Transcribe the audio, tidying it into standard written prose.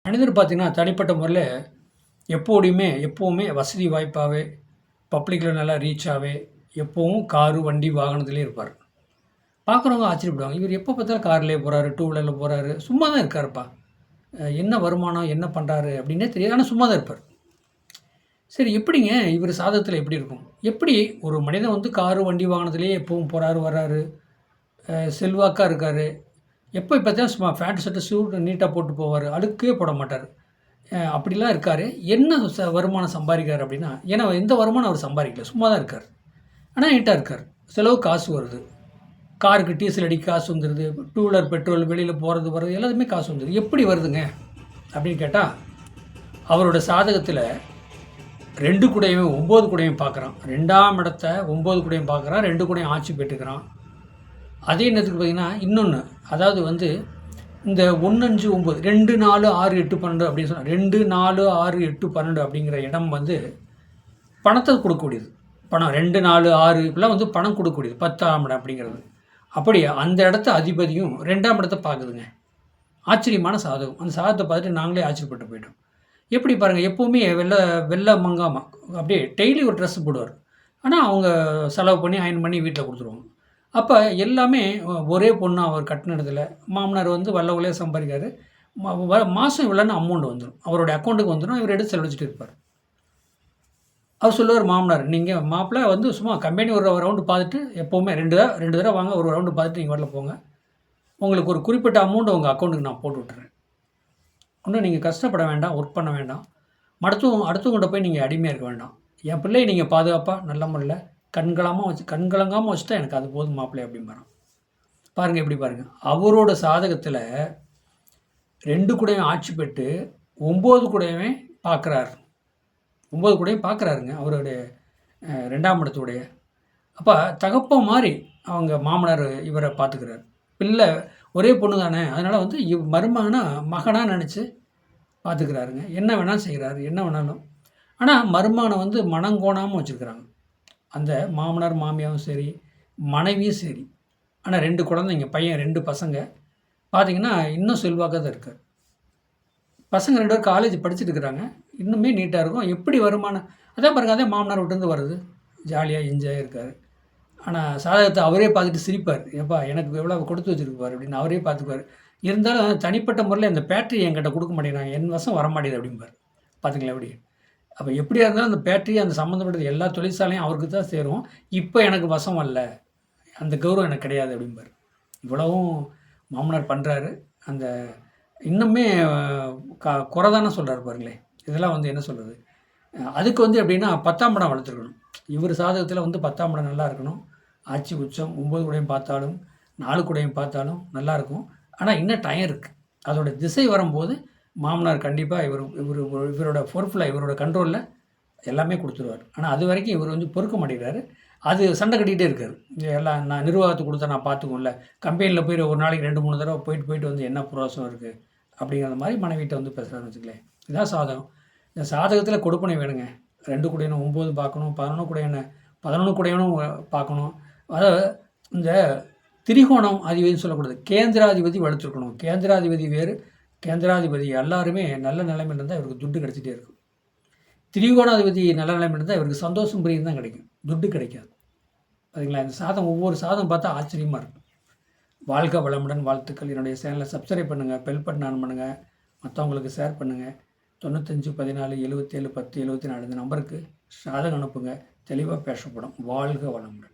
மனிதர் பார்த்தீங்கன்னா, தனிப்பட்ட முறையில எப்பவுமே வசதி வாய்ப்பாவே, பப்ளிக்ல நல்லா ரீச்சாவே, எப்பவும் காரு, வண்டி, வாகனத்திலேயே இருப்பாரு. பார்க்குறவங்க ஆச்சரியப்படுவாங்க. இவர் எப்போ பார்த்தாலும் கார்லயே போறாரு, டூ வீலர்ல போறாரு. சும்மா தான் இருக்காருப்பா. என்ன வருமானம், என்ன பண்றாரு அப்படின்னே தெரியாது. ஆனா சும்மா தான் இருப்பாரு. சரி எப்படிங்க இவர் சாதகத்தில எப்படி இருக்கும்? எப்படி ஒரு மனிதன் வந்து காரு, வண்டி, வாகனத்திலேயே எப்பவும் போறாரு, வர்றாரு, செல்வாக்கா இருக்காரு. எப்போ பார்த்தாலும் சும்மா பேண்ட், ஷர்ட், சூட் நீட்டா போட்டு போவாரு. அழுக்கே போட மாட்டாரு. அப்படிலாம் இருக்காரு. என்ன வருமானம் சம்பாதிக்கிறாரு அப்படின்னா, ஏன்னா எந்த வருமானம் அவர் சம்பாதிக்கல. சும்மா தான் இருக்காரு. ஆனா நீட்டா இருக்காரு. செலவுக்கு காசு வருது. காருக்கு டீசல் அடிக்க காசு வந்துருது. டூ வீலர் பெட்ரோல் வெளியில போறது, வர்றது எல்லாத்துக்குமே காசு வந்துருது. எப்படி வருதுங்க? அப்படின்னு கேட்டா, அவரோட சாதகத்தில 2 கூடயும் 9 கூடயும் பார்க்குறான். 2ஆம் இடத்த 9 கூடயும் பார்க்குறான். 2 கூடயும் ஆட்சி பெற்றுக்கிறான். அதே நேரத்துக்கு பார்த்தீங்கன்னா, இன்னொன்னு அதாவது வந்து இந்த 1, 5, 9 2, 4, 6, 8, 12 அப்படின்னு சொன்னா 2, 4, 6, 8, 12 அப்படிங்கிற இடம் வந்து பணத்தை கொடுக்கக்கூடியது. பணம் 2, 4, 6 இப்படிலாம் வந்து பணம் கொடுக்கக்கூடியது. 10ஆம் இடம் அப்படிங்கிறது. அப்படி அந்த இடத்த அதிபதியும் 2ஆம் இடத்த பார்க்குதுங்க. ஆச்சரியமான சாதகம். அந்த சாதகத்தை பார்த்துட்டு நாங்களே ஆச்சரியப்பட்டு போயிட்டோம். எப்படி பாருங்க, எப்பவுமே வெள்ள மங்காம அப்படியே டெய்லி ஒரு ட்ரெஸ் போடுவார். ஆனா அவங்க செலவு பண்ணி அயர்ன் பண்ணி வீட்ல குடுத்துருவாங்க. அப்ப எல்லாமே ஒரே பொண்ணு அவர் கட்டுன இடத்துல, மாமனார் வந்து வல்ல கொள்ளையா சம்பாதிக்கிறாரு. மாசம் இவ்வளோன்னு அமௌண்ட் வந்துரும். அவருடைய அக்கவுண்ட்டுக்கு வந்துரும். இவர் எடுத்து செலவழிச்சுட்டு இருப்பார். அவர் சொல்லுவார் மாமனார், "நீங்க மாப்பிள்ளை வந்து சும்மா கம்பெனி ஒரு ரவுண்டு பார்த்துட்டு எப்பவுமே 2 தடவ வாங்க. ஒரு ரவுண்டு பார்த்துட்டு நீங்க பாட்டுல போங்க. உங்களுக்கு ஒரு குறிப்பிட்ட அமௌண்ட் உங்க அக்கவுண்ட்டுக்கு நான் போட்டு விட்டுறேன். ஒண்ணும் நீங்க கஷ்டப்பட வேண்டாம், ஒர்க் பண்ண வேண்டாம். அடுத்தவங்கள்ட்ட போய் நீங்க அடிமையா இருக்க வேண்டாம். என் பிள்ளைய நீங்க பாதுகாப்பா நல்ல முறையில கண் கலங்காம வச்சுட்டா எனக்கு அது போதும் மாப்பிள்ளை" அப்படிம்பாராம். பாருங்க எப்படி பாருங்க. அவரோட சாதகத்தில 2 கூடயும் ஆட்சி பெற்று 9 கூடயுமே பார்க்குறார். 9 கூடயும் பார்க்குறாருங்க. அவருடைய 2ஆம் இடத்துடைய. அப்ப தகப்பன் மாரி அவங்க மாமனார் இவர பார்த்துக்கிறாரு. பிள்ளை ஒரே பொண்ணு தானே. அதனால வந்து மருமகனா மகனா நெனச்சு பார்த்துக்கிறாருங்க. என்ன வேணாலும் செய்றாரு. என்ன வேணாலும். ஆனா மருமகன வந்து மனங்கோணாம வச்சிருக்கிறாங்க. அந்த மாமனார், மாமியாரும் சரி, மனைவியும் சரி. ஆனா 2 குழந்தைங்க. பையன் 2 பசங்க. பார்த்தீங்கன்னா, இன்னும் செல்வாக்கா தான் இருக்காரு. பசங்க 2 பேரும் காலேஜ் படிச்சுட்டு இருக்கிறாங்க. இன்னுமே நீட்டா இருக்கும். எப்படி வருமானம் அதான் பாருங்க, அதே மாமனார் வீட்டிலேருந்து வருது. ஜாலியா என்ஜாயா இருக்காரு. ஆனா சாதகத்த அவரே பார்த்துட்டு சிரிப்பார். "ஏப்பா எனக்கு எவ்வளோ கொடுத்து வச்சிருக்கு பாரு" அப்படின்னு அவரே பார்த்துக்குவாரு. இருந்தாலும் தனிப்பட்ட முறையில இந்த பேட்டரி என்கிட்ட குடுக்க மாட்டேங்கிறாங்க. என் வசம் வரமாட்டேங்குது அப்படிம்பாரு. பார்த்தீங்களா எப்படி? அப்ப எப்படியா இருந்தாலும் அந்த பேட்டரி அந்த சம்மந்தப்பட்டது எல்லா தொழிற்சாலையும் அவருக்கு தான் சேரும். இப்ப எனக்கு வசம் வரல. அந்த கௌரவம் எனக்கு கிடையாது அப்படிம்பாரு. இவ்வளவும் மாமனார் பண்றாரு. அந்த இன்னுமே குறை தானே சொல்றாரு பாருங்களேன். இதெல்லாம் வந்து என்ன சொல்றது? அதுக்கு வந்து எப்படின்னா 10ஆம் இடம் வளர்த்துருக்கணும். இவர் சாதகத்தில வந்து 10ஆம் இடம் நல்லா இருக்கணும். ஆட்சி உச்சம் 9 கூடயும் பார்த்தாலும், 4 கூடயும் பார்த்தாலும் நல்லாயிருக்கும். ஆனா இன்னும் டைம் இருக்கு. அதோட திசை வரும்போது மாமனார் கண்டிப்பா இவரோட பொறுப்புல, இவரோட கண்ட்ரோல்ல எல்லாமே குடுத்துருவாரு. ஆனா அதுவரைக்கும் இவர் வந்து பொறுக்க மாட்டேங்கிறாரு. அது சண்டை கட்டிக்கிட்டே இருக்காரு. எல்லாம் நான் நிர்வாகத்துக்கு குடுத்தா நான் பார்த்துக்குவேன்ல. கம்பெனில போய் ஒரு நாளைக்கு 2, 3 தடவ போயிட்டு வந்து என்ன பிரயோசனம் இருக்கு? அப்படிங்கிற மாரி மனைவிட்ட வந்து பேசுறாருன்னு வச்சுக்கங்களேன். இதான் சாதகம். இந்த சாதகத்தில கொடுப்பனை வேணுங்க. 2 கூடையனும் 9 பார்க்கணும். 11 கூடையனும் பார்க்கணும். அதாவது இந்த திரிகோணம் அதிபதின்னு சொல்லக்கூடாது. கேந்திராதிபதி வலுத்திருக்கணும். கேந்திராதிபதி வேறு, கேந்திராதிபதி எல்லாருமே நல்ல நிலைமையில இருந்தா இவருக்கு துட்டு கிடைச்சிட்டே இருக்கும். திரிகோணாதிபதி நல்ல நிலைமையில இருந்தா இவருக்கு சந்தோஷம் பிரியம் தான் கிடைக்கும். துட்டு கிடைக்காது. பார்த்தீங்களா? இந்த சாதம் ஒவ்வொரு சாதம் பார்த்தா ஆச்சரியமா இருக்கும். வாழ்க வளமுடன் வாழ்த்துக்கள். என்னுடைய சேனலை சப்ஸ்கிரைப் பண்ணுங்க. பெல் பட்டன் ஆன் பண்ணுங்க. மத்தவங்களுக்கு ஷேர் பண்ணுங்க. 95 14 77 10 74 இந்த நம்பருக்கு சாதகம் அனுப்புங்க. தெளிவா பேசப்படும். வாழ்க வளமுடன்.